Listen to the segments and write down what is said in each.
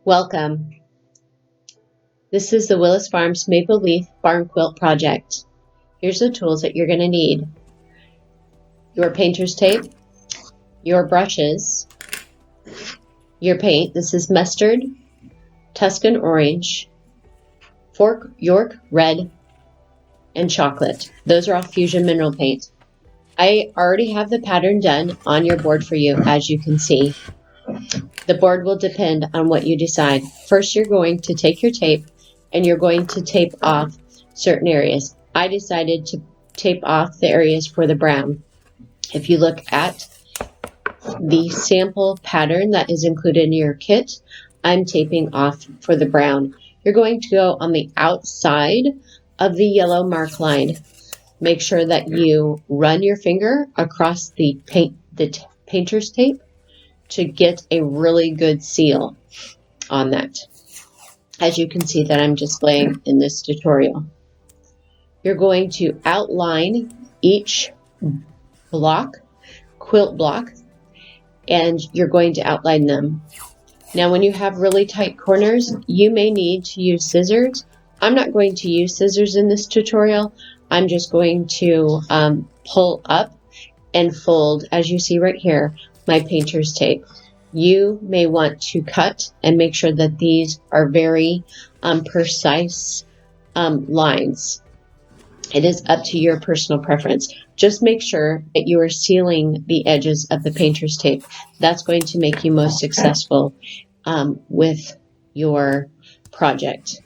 Welcome. This is the Willis Farms Maple Leaf Barn Quilt Project. Here's the tools that you're going to need. Your painter's tape, your brushes, your paint. This is mustard, Tuscan orange, fork York red, and chocolate. Those are all fusion mineral paint. I already have the pattern done on your board for you, as you can see. The board will depend on what you decide. First, you're going to take your tape and you're going to tape off certain areas. I decided to tape off the areas for the brown. If you look at the sample pattern that is included in your kit, I'm taping off for the brown. You're going to go on the outside of the yellow mark line. Make sure that you run your finger across the painter's tape to get a really good seal on that, as you can see that I'm displaying in this tutorial. You're going to outline each block, quilt block, and you're going to outline them. Now, when you have really tight corners, you may need to use scissors. I'm not going to use scissors in this tutorial. I'm just going to pull up and fold, as you see right here, my painter's tape. You may want to cut and make sure that these are very precise lines. It is up to your personal preference. Just make sure that you are sealing the edges of the painter's tape. That's going to make you most successful with your project.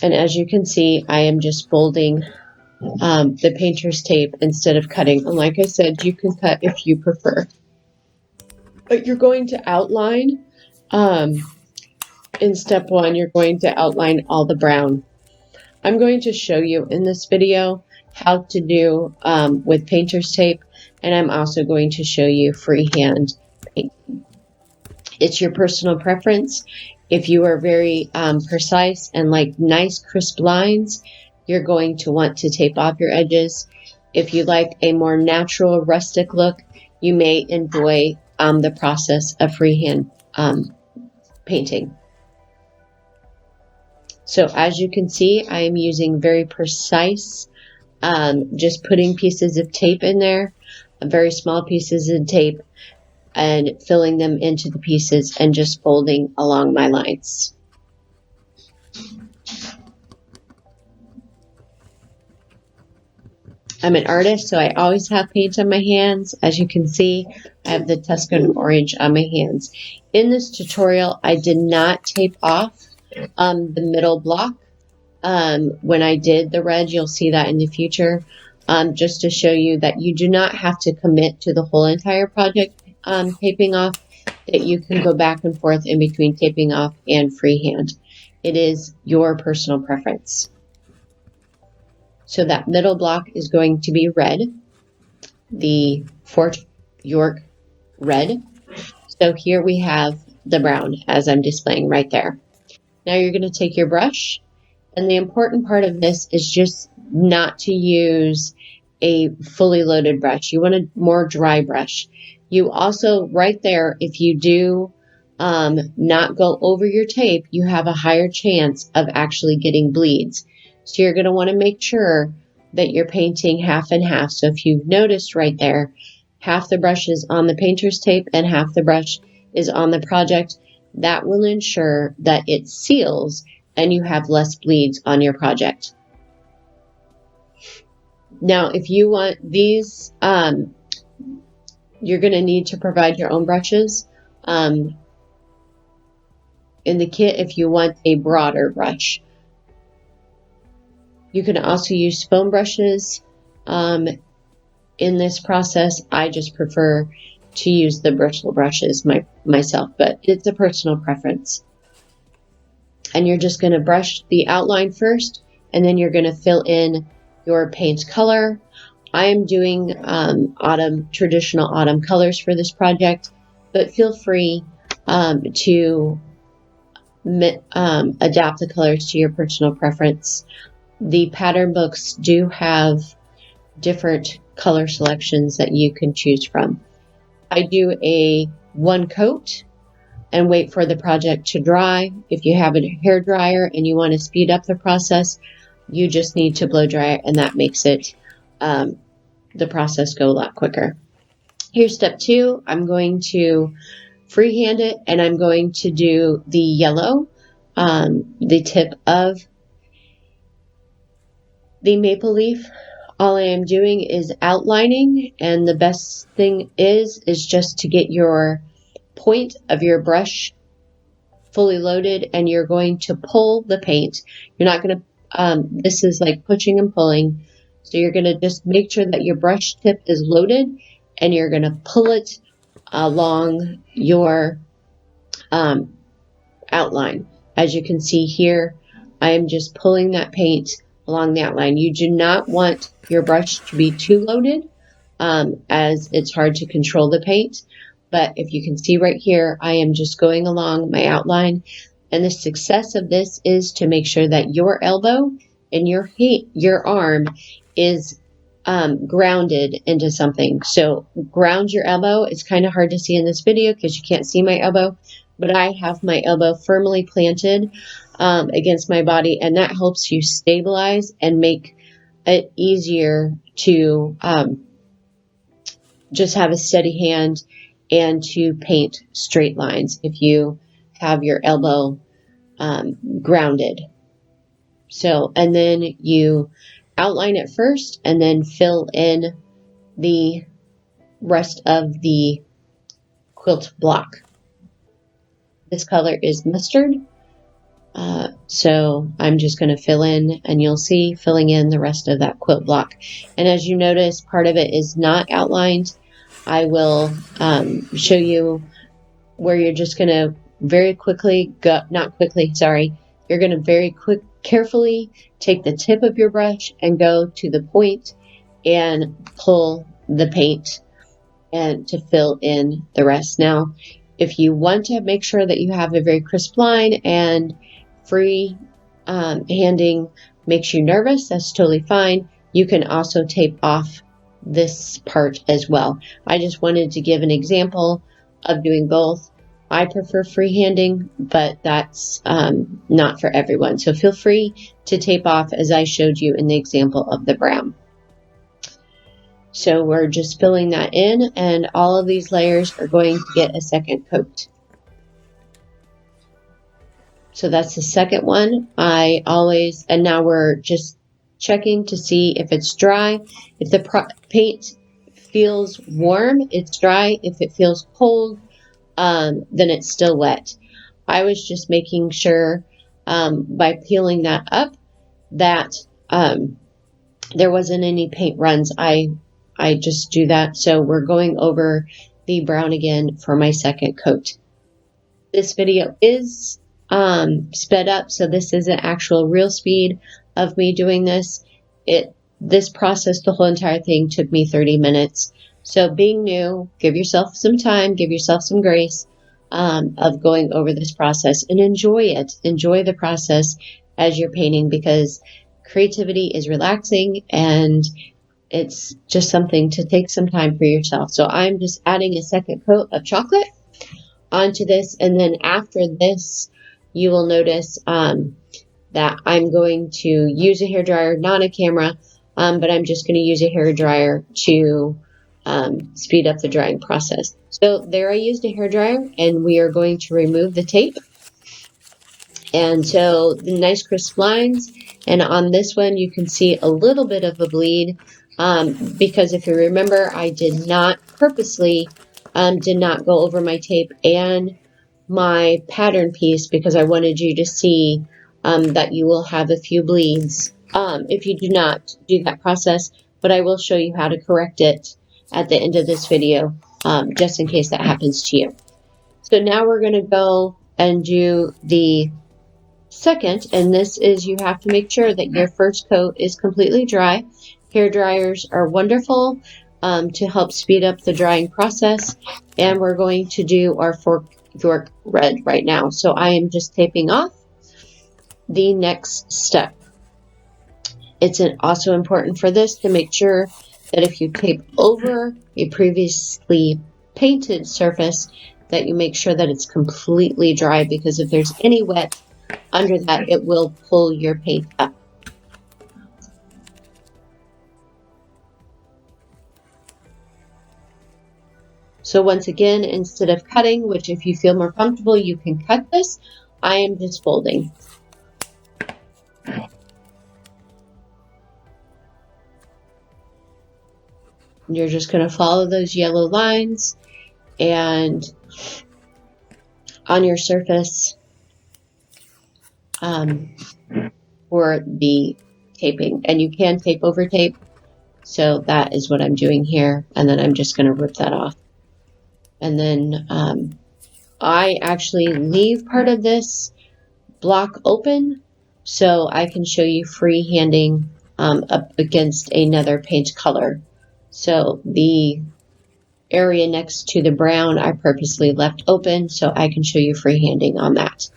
And as you can see, I am just folding the painter's tape instead of cutting. And like I said, you can cut if you prefer. But you're going to outline, in step one, you're going to outline all the brown. I'm going to show you in this video how to do with painter's tape, and I'm also going to show you freehand painting. It's your personal preference. If you are very precise and like nice crisp lines, you're going to want to tape off your edges. If you like a more natural rustic look, you may enjoy the process of freehand painting. So as you can see, I am using very precise, just putting pieces of tape in there, very small pieces of tape, and filling them into the pieces and just folding along my lines. I'm an artist, so I always have paint on my hands. As you can see, I have the Tuscan orange on my hands. In this tutorial, I did not tape off the middle block. When I did the red, you'll see that in the future, just to show you that you do not have to commit to the whole entire project taping off, that you can go back and forth in between taping off and freehand. It is your personal preference. So that middle block is going to be red, the Fort York red. So here we have the brown, as I'm displaying right there. Now you're going to take your brush, and the important part of this is just not to use a fully loaded brush. You want a more dry brush. You also, right there, if you do not go over your tape, you have a higher chance of actually getting bleeds. So you're going to want to make sure that you're painting half and half. So if you've noticed right there, half the brush is on the painter's tape and half the brush is on the project. That will ensure that it seals and you have less bleeds on your project. Now, if you want these, you're going to need to provide your own brushes in the kit if you want a broader brush. You can also use foam brushes in this process. I just prefer to use the bristle brushes myself, but it's a personal preference. And you're just going to brush the outline first, and then you're going to fill in your paint color. I am doing traditional autumn colors for this project, but feel free to adapt the colors to your personal preference. The pattern books do have different color selections that you can choose from. I do a one coat and wait for the project to dry. If you have a hair dryer and you want to speed up the process, you just need to blow dry it, and that makes it the process go a lot quicker. Here's step 2. I'm going to freehand it, and I'm going to do the yellow, the tip of the maple leaf. All I am doing is outlining, and the best thing is just to get your point of your brush fully loaded, and you're going to pull the paint. You're not going to, this is like pushing and pulling. So you're going to just make sure that your brush tip is loaded, and you're going to pull it along your outline. As you can see here, I am just pulling that paint along the outline. You do not want your brush to be too loaded, as it's hard to control the paint. But if you can see right here, I am just going along my outline. And the success of this is to make sure that your elbow and your arm is grounded into something. So ground your elbow. It's kind of hard to see in this video because you can't see my elbow, but I have my elbow firmly planted against my body, and that helps you stabilize and make it easier to just have a steady hand and to paint straight lines if you have your elbow grounded. So, and then you outline it first and then fill in the rest of the quilt block. This color is mustard. So I'm just going to fill in, and you'll see filling in the rest of that quilt block. And as you notice, part of it is not outlined. I will show you where you're just going to very quickly go, not quickly, sorry. You're going to carefully take the tip of your brush and go to the point and pull the paint and to fill in the rest. Now, if you want to make sure that you have a very crisp line and free handing makes you nervous, that's totally fine. You can also tape off this part as well. I just wanted to give an example of doing both. I prefer freehanding, but that's not for everyone. So feel free to tape off as I showed you in the example of the brown. So we're just filling that in, and all of these layers are going to get a second coat. So that's the second one. And now we're just checking to see if it's dry. If the paint feels warm, it's dry. If it feels cold, then it's still wet. I was just making sure by peeling that up that there wasn't any paint runs. I just do that. So we're going over the brown again for my second coat. This video is sped up, so this is an actual real speed of me doing this. This process, the whole entire thing, took me 30 minutes. So being new, give yourself some time, give yourself some grace of going over this process, and enjoy it. Enjoy the process as you're painting, because creativity is relaxing and it's just something to take some time for yourself. So I'm just adding a second coat of chocolate onto this, and then after this, you will notice that I'm going to use a hairdryer, not a camera, but I'm just going to use a hairdryer to speed up the drying process. So there I used a hairdryer, and we are going to remove the tape. And so the nice crisp lines, and on this one you can see a little bit of a bleed because if you remember, I did not purposely did not go over my tape and my pattern piece because I wanted you to see that you will have a few bleeds if you do not do that process, but I will show you how to correct it at the end of this video just in case that happens to you. So now we're going to go and do the second, and this is you have to make sure that your first coat is completely dry. Hair dryers are wonderful to help speed up the drying process, and we're going to do our fork York red right now. So I am just taping off the next step. It's also important for this to make sure that if you tape over a previously painted surface, that you make sure that it's completely dry, because if there's any wet under that, it will pull your paint up. So once again, instead of cutting, which if you feel more comfortable, you can cut this, I am just folding. You're just going to follow those yellow lines and on your surface for the taping. And you can tape over tape. So that is what I'm doing here. And then I'm just going to rip that off. And then I actually leave part of this block open so I can show you freehanding up against another paint color. So the area next to the brown I purposely left open so I can show you freehanding on that.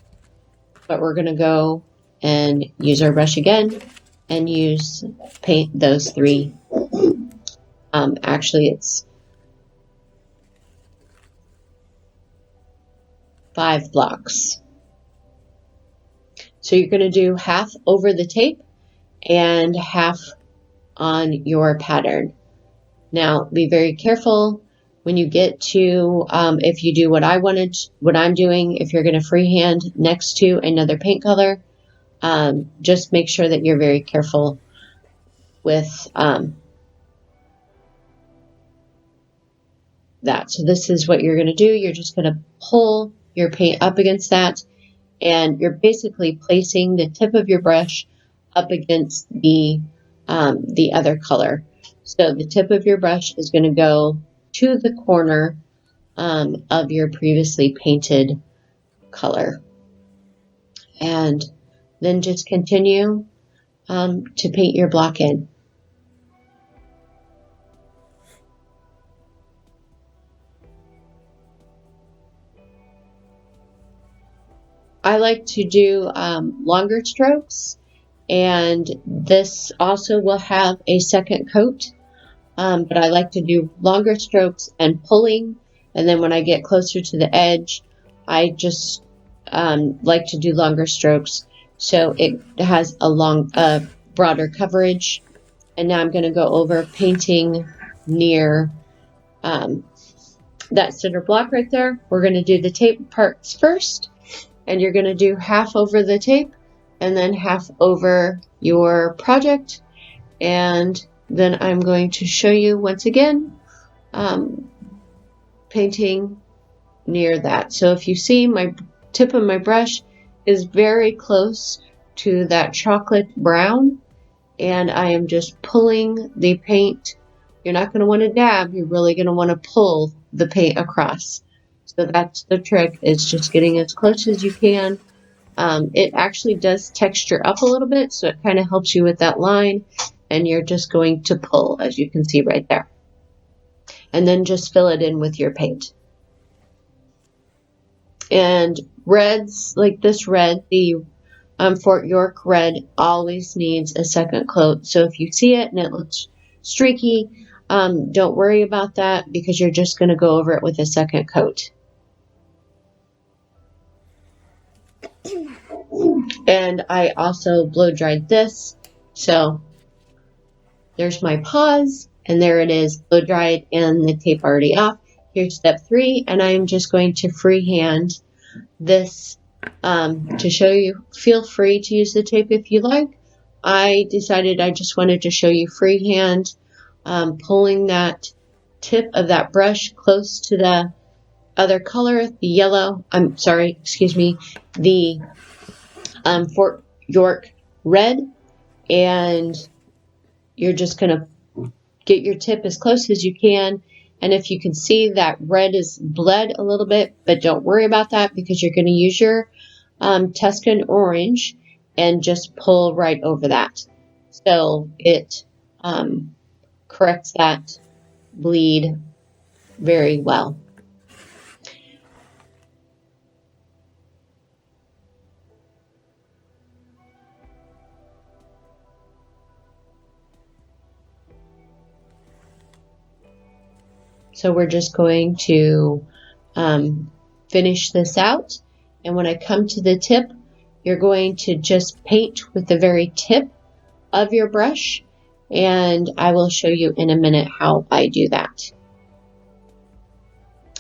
But we're going to go and use our brush again and paint those three. Actually, it's 5 blocks. So you're going to do half over the tape and half on your pattern. Now, be very careful when you get to, if you do what I'm doing, if you're going to freehand next to another paint color, just make sure that you're very careful with that. So this is what you're going to do. You're just going to pull your paint up against that, and you're basically placing the tip of your brush up against the other color. So the tip of your brush is going to go to the corner of your previously painted color. And then just continue to paint your block in. I like to do longer strokes, and this also will have a second coat, but I like to do longer strokes and pulling, and then when I get closer to the edge, I just like to do longer strokes so it has a broader coverage. And now I'm going to go over painting near that center block right there. We're going to do the tape parts first, and you're going to do half over the tape and then half over your project. And then I'm going to show you once again painting near that. So if you see, my tip of my brush is very close to that chocolate brown, and I am just pulling the paint. You're not going to want to dab, you're really going to want to pull the paint across. So that's the trick, is just getting as close as you can. It actually does texture up a little bit, so it kind of helps you with that line, and you're just going to pull, as you can see right there. And then just fill it in with your paint. And reds, like this red, the Fort York red, always needs a second coat. So if you see it and it looks streaky, don't worry about that, because you're just going to go over it with a second coat. And I also blow dried this. So there's my pause, and there it is, blow dried and the tape already off. Here's step 3, and I'm just going to freehand this to show you. Feel free to use the tape if you like. I decided I just wanted to show you freehand, pulling that tip of that brush close to the other color, the yellow, the Fort York red, and you're just going to get your tip as close as you can. And if you can see, that red is bled a little bit, but don't worry about that, because you're going to use your Tuscan orange and just pull right over that. So it corrects that bleed very well. So we're just going to finish this out. And when I come to the tip, you're going to just paint with the very tip of your brush. And I will show you in a minute how I do that.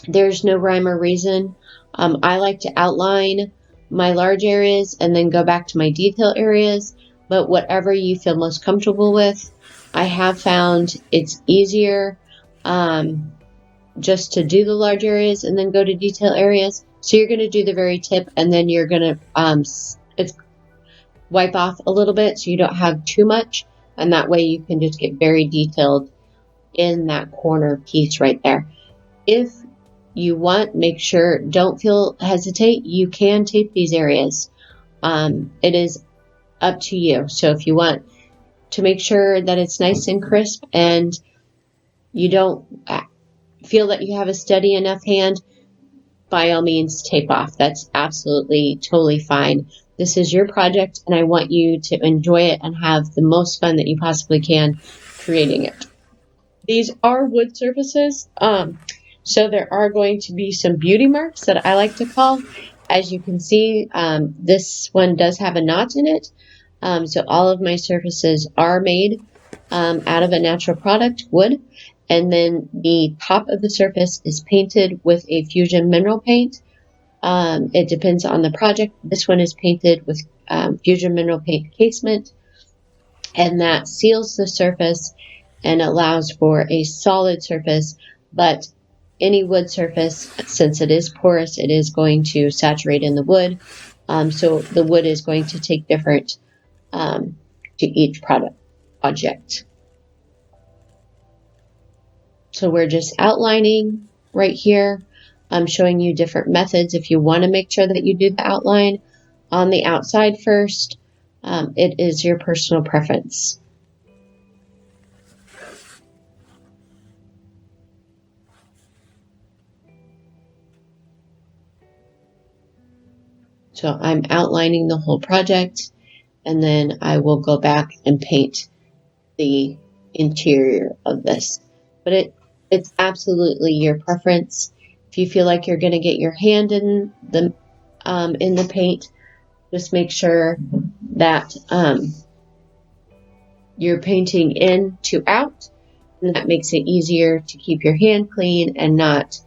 There's no rhyme or reason. I like to outline my large areas and then go back to my detail areas, but whatever you feel most comfortable with. I have found it's easier just to do the large areas and then go to detail areas. So you're going to do the very tip and then you're going to wipe off a little bit so you don't have too much, and that way you can just get very detailed in that corner piece right there. If you want, make sure, don't hesitate. You can tape these areas. It is up to you. So if you want to make sure that it's nice and crisp and you don't feel that you have a steady enough hand, by all means, tape off. That's absolutely totally fine. This is your project, and I want you to enjoy it and have the most fun that you possibly can creating it. These are wood surfaces, so there are going to be some beauty marks that I like to call. As you can see, this one does have a knot in it, so all of my surfaces are made out of a natural product, wood, and then the top of the surface is painted with a fusion mineral paint. It depends on the project. This one is painted with fusion mineral paint casement, and that seals the surface and allows for a solid surface. But any wood surface, since it is porous, it is going to saturate in the wood. So the wood is going to take different to each project. So we're just outlining right here. I'm showing you different methods if you want to make sure that you do the outline on the outside first. It is your personal preference. So I'm outlining the whole project, and then I will go back and paint the interior of this. But it's absolutely your preference. If you feel like you're going to get your hand in the paint, just make sure that you're painting in to out, and that makes it easier to keep your hand clean and not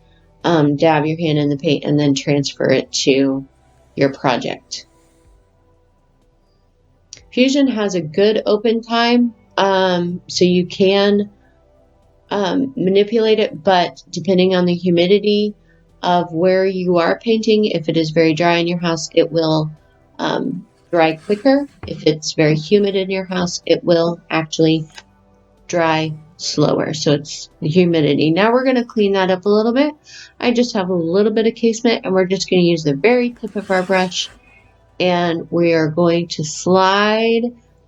dab your hand in the paint and then transfer it to your project. Fusion has a good open time, so you can manipulate it, but depending on the humidity of where you are painting, if it is very dry in your house, it will dry quicker. If it's very humid in your house, it will actually dry slower. So it's the humidity. Now we're going to clean that up a little bit. I just have a little bit of casement, and we're just going to use the very tip of our brush, and we are going to slide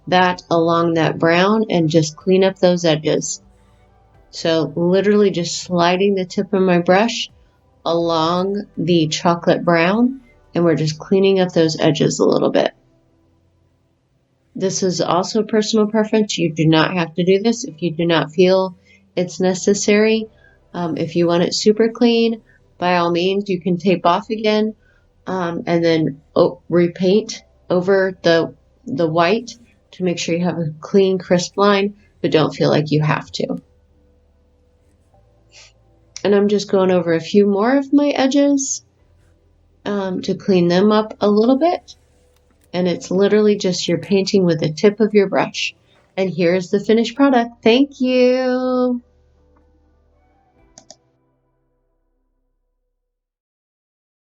that along that brown and just clean up those edges. So literally just sliding the tip of my brush along the chocolate brown, and we're just cleaning up those edges a little bit. This is also personal preference. You do not have to do this if you do not feel it's necessary. If you want it super clean, by all means, you can tape off again and then repaint over the white to make sure you have a clean, crisp line, but don't feel like you have to. And I'm just going over a few more of my edges to clean them up a little bit. And it's literally just you're painting with the tip of your brush. And here's the finished product. Thank you.